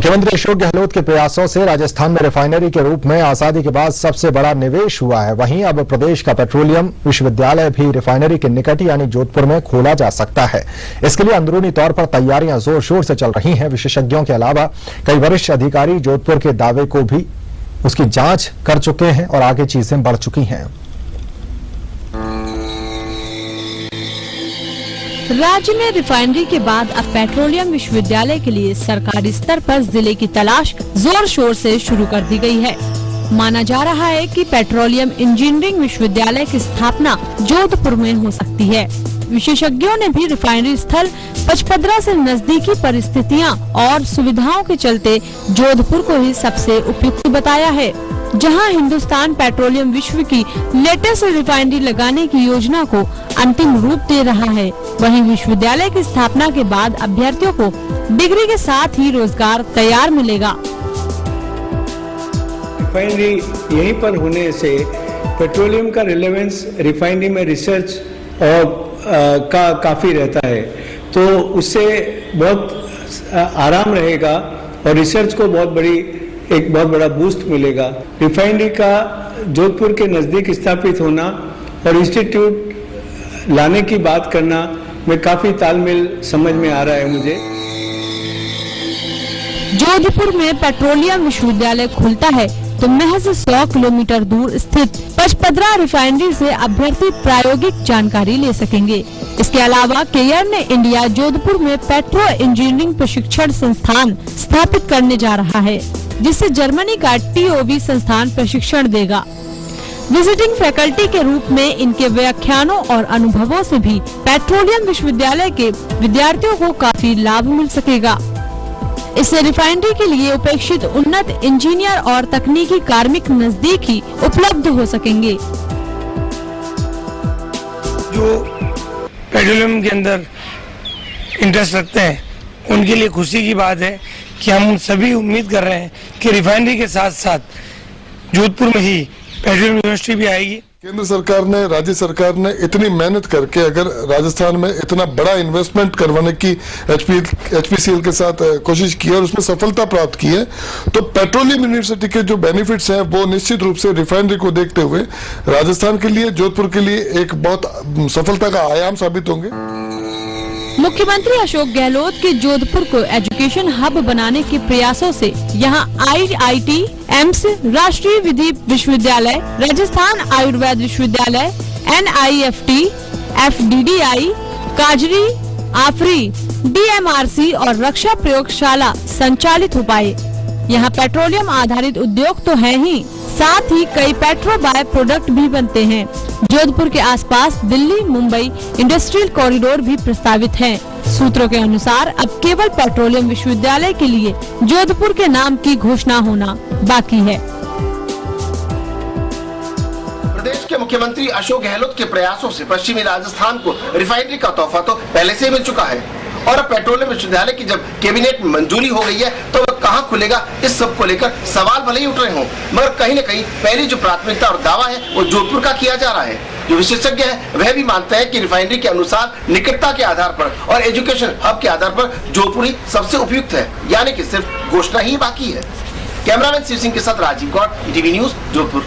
मुख्यमंत्री अशोक गहलोत के प्रयासों से राजस्थान में रिफाइनरी के रूप में आजादी के बाद सबसे बड़ा निवेश हुआ है। वहीं अब प्रदेश का पेट्रोलियम विश्वविद्यालय भी रिफाइनरी के निकट यानी जोधपुर में खोला जा सकता है। इसके लिए अंदरूनी तौर पर तैयारियां जोर शोर से चल रही हैं। विशेषज्ञों के अलावा कई वरिष्ठ अधिकारी जोधपुर के दावे को भी उसकी जांच कर चुके हैं और आगे चीजें बढ़ चुकी हैं। राज्य में रिफाइनरी के बाद अब पेट्रोलियम विश्वविद्यालय के लिए सरकारी स्तर पर जिले की तलाश जोर शोर से शुरू कर दी गई है। माना जा रहा है कि पेट्रोलियम इंजीनियरिंग विश्वविद्यालय की स्थापना जोधपुर में हो सकती है। विशेषज्ञों ने भी रिफाइनरी स्थल पचपदरा से नजदीकी परिस्थितियां और सुविधाओं के चलते जोधपुर को ही सबसे उपयुक्त बताया है, जहां हिंदुस्तान पेट्रोलियम विश्व की लेटेस्ट रिफाइनरी लगाने की योजना को अंतिम रूप दे रहा है। वहीं विश्वविद्यालय की स्थापना के बाद अभ्यर्थियों को डिग्री के साथ ही रोजगार तैयार मिलेगा। रिफाइनरी यहीं पर होने से पेट्रोलियम का रिलेवेंस रिफाइनरी में रिसर्च और का काफी रहता है, तो उससे बहुत आराम रहेगा और रिसर्च को एक बहुत बड़ा बूस्ट मिलेगा। रिफाइनरी का जोधपुर के नजदीक स्थापित होना और इंस्टीट्यूट लाने की बात करना में काफी तालमेल समझ में आ रहा है मुझे। जोधपुर में पेट्रोलियम विश्वविद्यालय खुलता है तो महज 100 किलोमीटर दूर स्थित पचपदरा रिफाइनरी से अभ्यर्थी प्रायोगिक जानकारी ले सकेंगे। इसके अलावा केयर ने इंडिया जोधपुर में पेट्रो इंजीनियरिंग प्रशिक्षण संस्थान स्थापित करने जा रहा है, जिससे जर्मनी का TOV संस्थान प्रशिक्षण देगा। विजिटिंग फैकल्टी के रूप में इनके व्याख्यानों और अनुभवों से भी पेट्रोलियम विश्वविद्यालय के विद्यार्थियों को काफी लाभ मिल सकेगा। इससे रिफाइनरी के लिए अपेक्षित उन्नत इंजीनियर और तकनीकी कार्मिक नजदीक ही उपलब्ध हो सकेंगे। जो पेट्रोलियम के अंदर इंटरेस्ट रखते हैं उनके लिए खुशी की बात है कि हम सभी उम्मीद कर रहे हैं कि रिफाइनरी के साथ साथ जोधपुर में ही पेट्रोलियम यूनिवर्सिटी भी आएगी। केंद्र सरकार ने, राज्य सरकार ने इतनी मेहनत करके अगर राजस्थान में इतना बड़ा इन्वेस्टमेंट करवाने की HPCL के साथ कोशिश की और उसमें सफलता प्राप्त की है, तो पेट्रोलियम यूनिवर्सिटी के जो बेनिफिट्स हैं वो निश्चित रूप से रिफाइनरी को देखते हुए राजस्थान के लिए, जोधपुर के लिए एक बहुत सफलता का आयाम साबित होंगे। मुख्यमंत्री अशोक गहलोत के जोधपुर को एजुकेशन हब बनाने के प्रयासों से यहां IIT, एम्स, राष्ट्रीय विधि विश्वविद्यालय, राजस्थान आयुर्वेद विश्वविद्यालय, NIFT, FDDI, काजरी, आफरी, DMRC और रक्षा प्रयोगशाला संचालित हो पाए। यहाँ पेट्रोलियम आधारित उद्योग तो है ही, साथ ही कई पेट्रो बाय प्रोडक्ट भी बनते हैं। जोधपुर के आसपास दिल्ली मुंबई इंडस्ट्रियल कॉरिडोर भी प्रस्तावित है। सूत्रों के अनुसार अब केवल पेट्रोलियम विश्वविद्यालय के लिए जोधपुर के नाम की घोषणा होना बाकी है। प्रदेश के मुख्यमंत्री अशोक गहलोत के प्रयासों से पश्चिमी राजस्थान को रिफाइनरी का तोहफा तो पहले से ही मिल चुका है और अब पेट्रोलियम विश्वविद्यालय की जब कैबिनेट में मंजूरी हो गई है तो वह कहां खुलेगा, इस सब को लेकर सवाल भले ही उठ रहे हों, मगर कहीं न कहीं पहली जो प्राथमिकता और दावा है वो जोधपुर का किया जा रहा है। जो विशेषज्ञ है वह भी मानते हैं कि रिफाइनरी के अनुसार निकटता के आधार पर और एजुकेशन हब के आधार पर जोधपुर ही सबसे उपयुक्त है, यानी कि सिर्फ घोषणा ही बाकी है। कैमरामैन शिव सिंह के साथ राजीव गौड़, ETV न्यूज, जोधपुर।